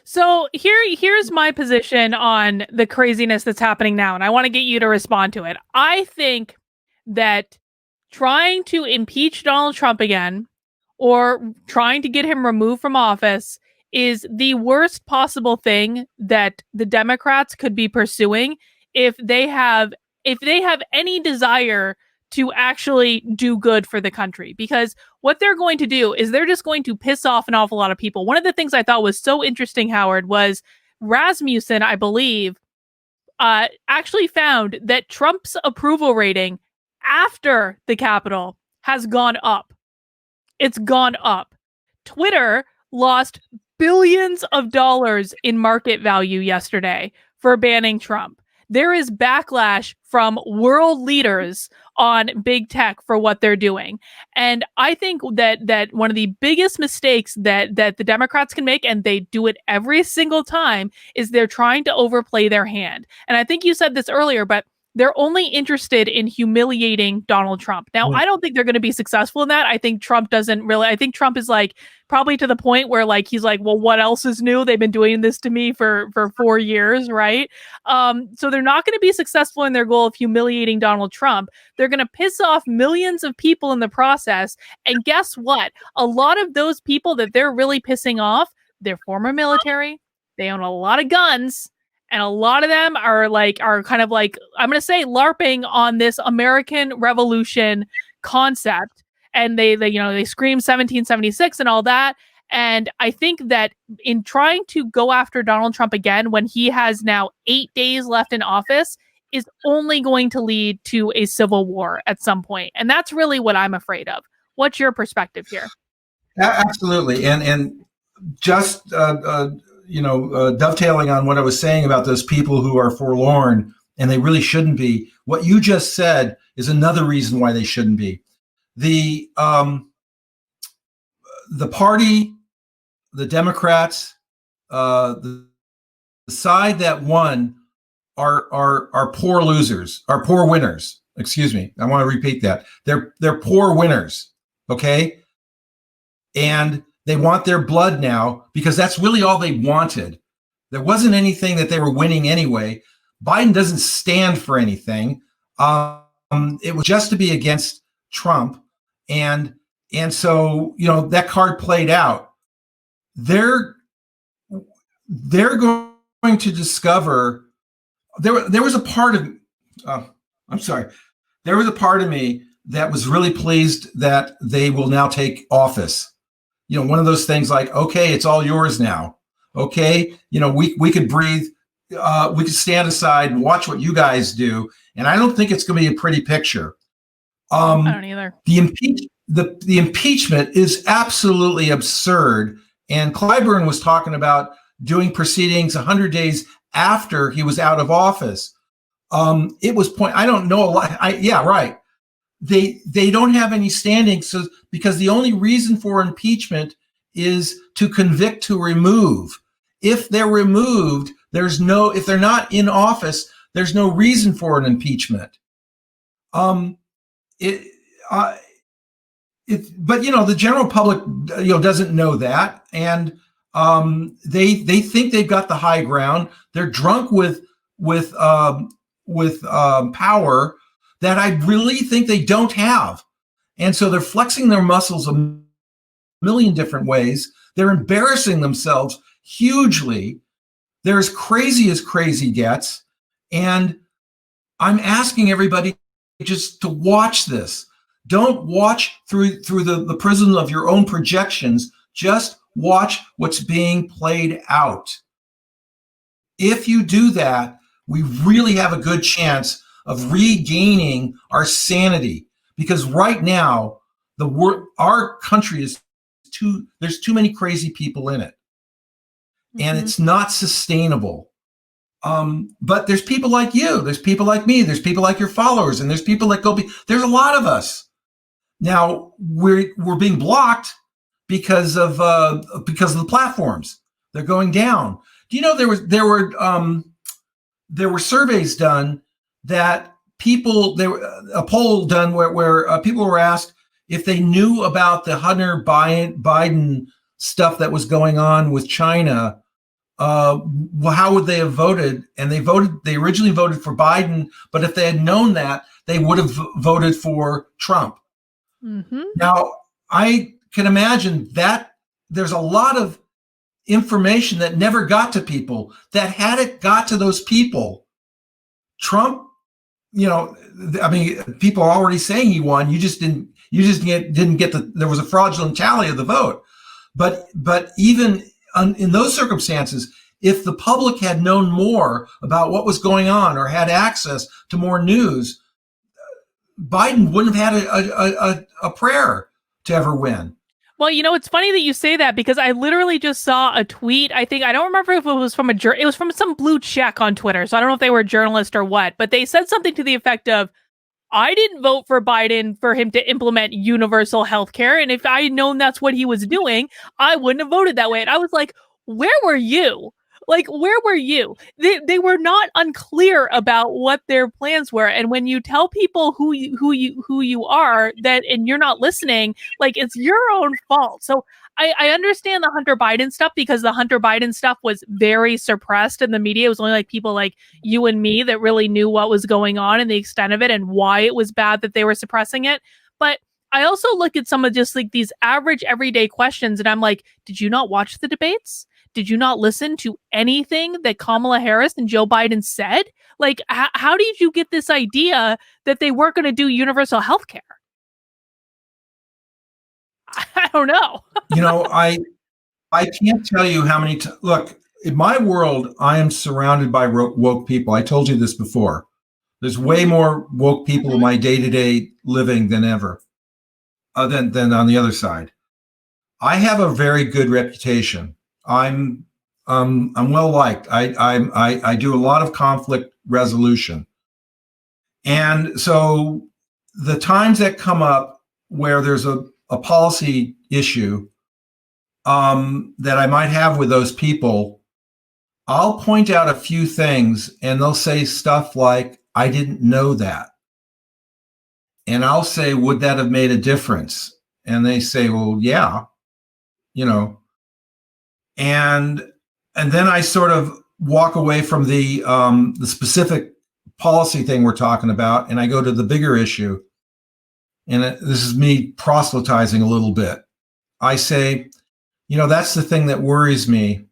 So here's my position on the craziness that's happening now, and I want to get you to respond to it. I think that trying to impeach Donald Trump again or trying to get him removed from office is the worst possible thing that the Democrats could be pursuing if they have any desire to actually do good for the country, because what they're going to do is they're just going to piss off an awful lot of people. One of the things I thought was so interesting, Howard, was Rasmussen, I believe, actually found that Trump's approval rating after the Capitol has gone up. It's gone up. Twitter lost billions of dollars in market value yesterday for banning Trump. There is backlash from world leaders on big tech for what they're doing. And I think that one of the biggest mistakes that the Democrats can make, and they do it every single time, is they're trying to overplay their hand. And I think you said this earlier, but they're only interested in humiliating Donald Trump. Now, I don't think they're going to be successful in that. I think Trump is like probably to the point where like he's like, well, what else is new? They've been doing this to me for 4 years, right? So they're not going to be successful in their goal of humiliating Donald Trump. They're going to piss off millions of people in the process. And guess what? A lot of those people that they're really pissing off, they're former military. They own a lot of guns. And a lot of them are kind of like, I'm going to say, LARPing on this American Revolution concept. And they scream 1776 and all that. And I think that in trying to go after Donald Trump again, when he has now 8 days left in office, is only going to lead to a civil war at some point. And that's really what I'm afraid of. What's your perspective here? Absolutely. And just, dovetailing on what I was saying about those people who are forlorn and they really shouldn't be. What you just said is another reason why they shouldn't be. The party, the Democrats, the side that won are poor losers, are poor winners. Excuse me. I want to repeat that. They're poor winners. Okay. And they want their blood now because that's really all they wanted. There wasn't anything that they were winning anyway. Biden doesn't stand for anything. It was just to be against Trump. And so, that card played out. They're going to discover there was a part of, I'm sorry. There was a part of me that was really pleased that they will now take office. One of those things like, okay, it's all yours now. Okay. We could breathe. We could stand aside and watch what you guys do. And I don't think it's going to be a pretty picture. I don't either. The impeachment is absolutely absurd. And Clyburn was talking about doing proceedings 100 days after he was out of office. It was I don't know a lot. Yeah, right. They don't have any standing. So because the only reason for impeachment is to convict, to remove. If they're removed, if they're not in office, there's no reason for an impeachment. But the general public, doesn't know that. And they think they've got the high ground. They're drunk with power that I really think they don't have. And so they're flexing their muscles a million different ways. They're embarrassing themselves hugely. They're as crazy gets. And I'm asking everybody just to watch this. Don't watch through the prism of your own projections. Just watch what's being played out. If you do that, we really have a good chance of regaining our sanity, because right now our country there's too many crazy people in it, and it's not sustainable. But there's people like you, there's people like me, there's people like your followers, and there's people that there's a lot of us. Now we're being blocked because of the platforms. They're going down. Do you know there were surveys done that a poll done where people were asked if they knew about the Hunter Biden stuff that was going on with China, well, how would they have voted? And they originally voted for Biden, but if they had known that, they would have voted for Trump. Mm-hmm. Now, I can imagine that there's a lot of information that never got to people, that had it got to those people, Trump, I mean, people are already saying he won. You just didn't get there was a fraudulent tally of the vote. But even in those circumstances, if the public had known more about what was going on or had access to more news, Biden wouldn't have had a prayer to ever win. Well, it's funny that you say that, because I literally just saw a tweet. I don't remember if it was from it was from some blue check on Twitter. So I don't know if they were a journalist or what, but they said something to the effect of, I didn't vote for Biden for him to implement universal health care. And if I had known that's what he was doing, I wouldn't have voted that way. And I was like, where were you? Like, where were you? They were not unclear about what their plans were. And when you tell people who you are, that and you're not listening, like, it's your own fault. So I understand the Hunter Biden stuff, because the Hunter Biden stuff was very suppressed in the media. It was only like people like you and me that really knew what was going on and the extent of it and why it was bad that they were suppressing it. But I also look at some of just like these average everyday questions, and I'm like, did you not watch the debates? Did you not listen to anything that Kamala Harris and Joe Biden said? Like, how did you get this idea that they weren't going to do universal health care? I don't know. I can't tell you how many look, in my world, I am surrounded by woke people. I told you this before. There's way more woke people in my day-to-day living than ever, than on the other side. I have a very good reputation. I'm well liked. I do a lot of conflict resolution. And so the times that come up where there's a policy issue that I might have with those people, I'll point out a few things and they'll say stuff like, I didn't know that. And I'll say, would that have made a difference? And they say, well, yeah, and then I sort of walk away from the specific policy thing we're talking about, and I go to the bigger issue. And this is me proselytizing a little bit. I say, that's the thing that worries me.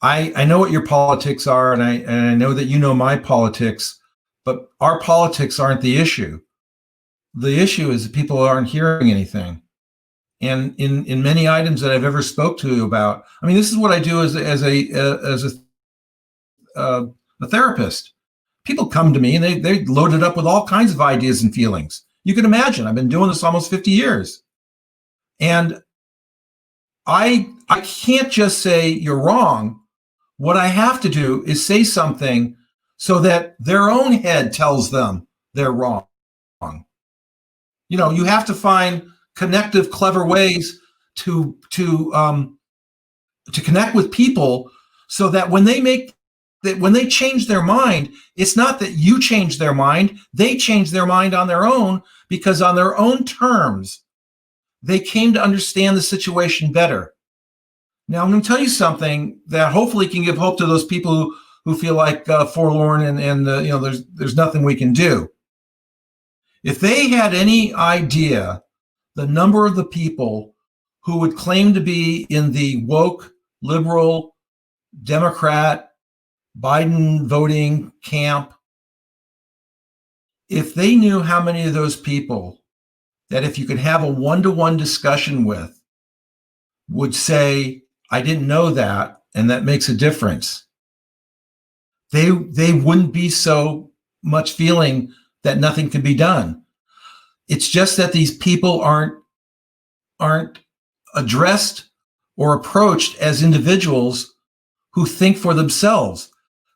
I know what your politics are, and I know that you know my politics, but our politics aren't the issue. The issue is that people aren't hearing anything. And in many items that I've ever spoke to you about, I mean, this is what I do as a therapist. People come to me and they loaded up with all kinds of ideas and feelings. You can imagine, I've been doing this almost 50 years. And I can't just say you're wrong. What I have to do is say something so that their own head tells them they're wrong. You have to find connective, clever ways to connect with people, so that when they change their mind, it's not that you change their mind, they change their mind on their own, because on their own terms, they came to understand the situation better. Now, I'm going to tell you something that hopefully can give hope to those people who feel like forlorn and there's nothing we can do. If they had any idea the number of the people who would claim to be in the woke, liberal, Democrat, Biden voting camp, if they knew how many of those people that if you could have a one-to-one discussion with would say, I didn't know that, and that makes a difference, they wouldn't be so much feeling that nothing can be done. It's just that these people aren't addressed or approached as individuals who think for themselves.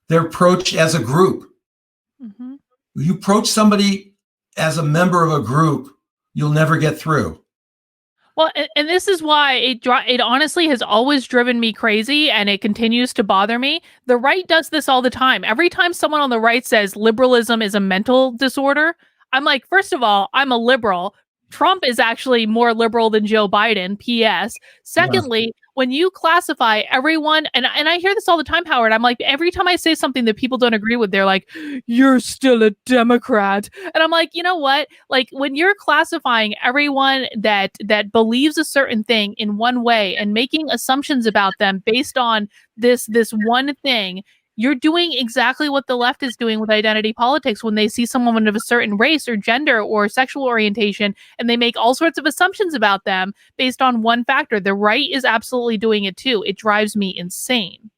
They're approached as a group. Mm-hmm. You approach somebody as a member of a group, you'll never get through. Well, and this is why it honestly has always driven me crazy, and it continues to bother me. The right does this all the time. Every time someone on the right says liberalism is a mental disorder, I'm like, first of all, I'm a liberal. Trump is actually more liberal than Joe Biden, P.S. Secondly, when you classify everyone, and I hear this all the time, Howard. I'm like, every time I say something that people don't agree with, they're like, "You're still a Democrat," and I'm like, you know what? Like when you're classifying everyone that believes a certain thing in one way and making assumptions about them based on this one thing, you're doing exactly what the left is doing with identity politics when they see someone of a certain race or gender or sexual orientation and they make all sorts of assumptions about them based on one factor. The right is absolutely doing it too. It drives me insane.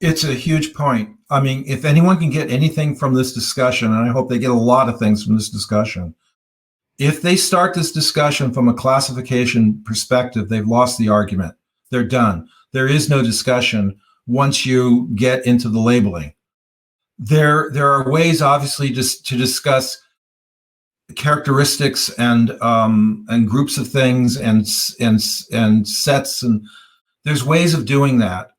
It's a huge point. I mean, if anyone can get anything from this discussion, and I hope they get a lot of things from this discussion, if they start this discussion from a classification perspective, they've lost the argument. They're done. There is no discussion once you get into the labeling. There are ways, obviously, just to discuss characteristics and groups of things and sets, and there's ways of doing that.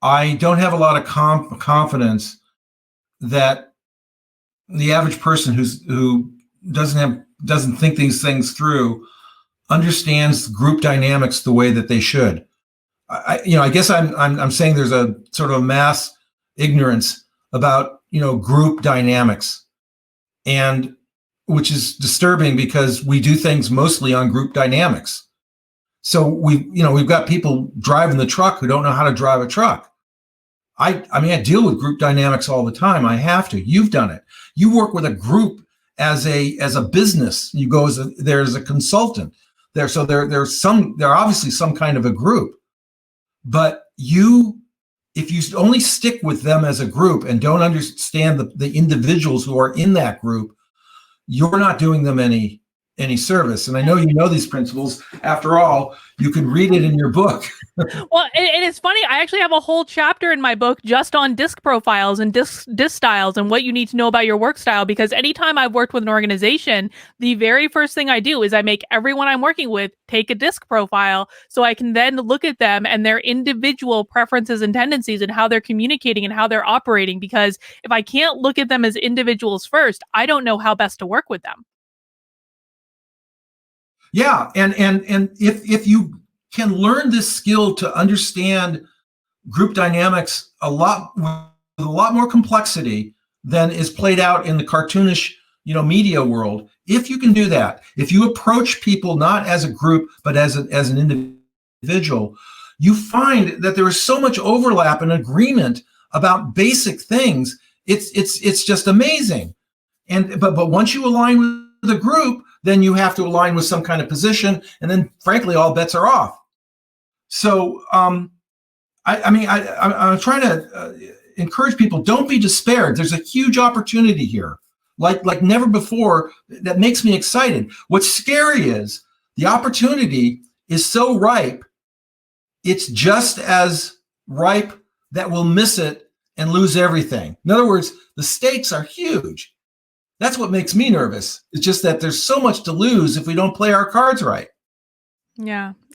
I don't have a lot of confidence that the average person who doesn't think these things through understands group dynamics the way that they should. I guess I'm saying there's a sort of mass ignorance about group dynamics, and which is disturbing because we do things mostly on group dynamics. So we've got people driving the truck who don't know how to drive a truck. I mean, I deal with group dynamics all the time. I have to. You've done it. You work with a group as a business. You go there's a consultant there. So there's obviously some kind of a group, but if you only stick with them as a group and don't understand the individuals who are in that group, you're not doing them any service. And I know you know these principles. After all, you can read it in your book. Well, and it's funny. I actually have a whole chapter in my book just on disc profiles and disc styles and what you need to know about your work style. Because anytime I've worked with an organization, the very first thing I do is I make everyone I'm working with take a disc profile so I can then look at them and their individual preferences and tendencies and how they're communicating and how they're operating. Because if I can't look at them as individuals first, I don't know how best to work with them. Yeah, and if you can learn this skill to understand group dynamics with a lot more complexity than is played out in the cartoonish, media world. If you can do that, if you approach people not as a group but as an individual, you find that there is so much overlap and agreement about basic things. It's just amazing. But once you align with the group, then you have to align with some kind of position, and then frankly, all bets are off. So, I'm trying to encourage people: don't be despaired. There's a huge opportunity here, like never before. That makes me excited. What's scary is the opportunity is so ripe. It's just as ripe that we'll miss it and lose everything. In other words, the stakes are huge. That's what makes me nervous. It's just that there's so much to lose if we don't play our cards right. Yeah.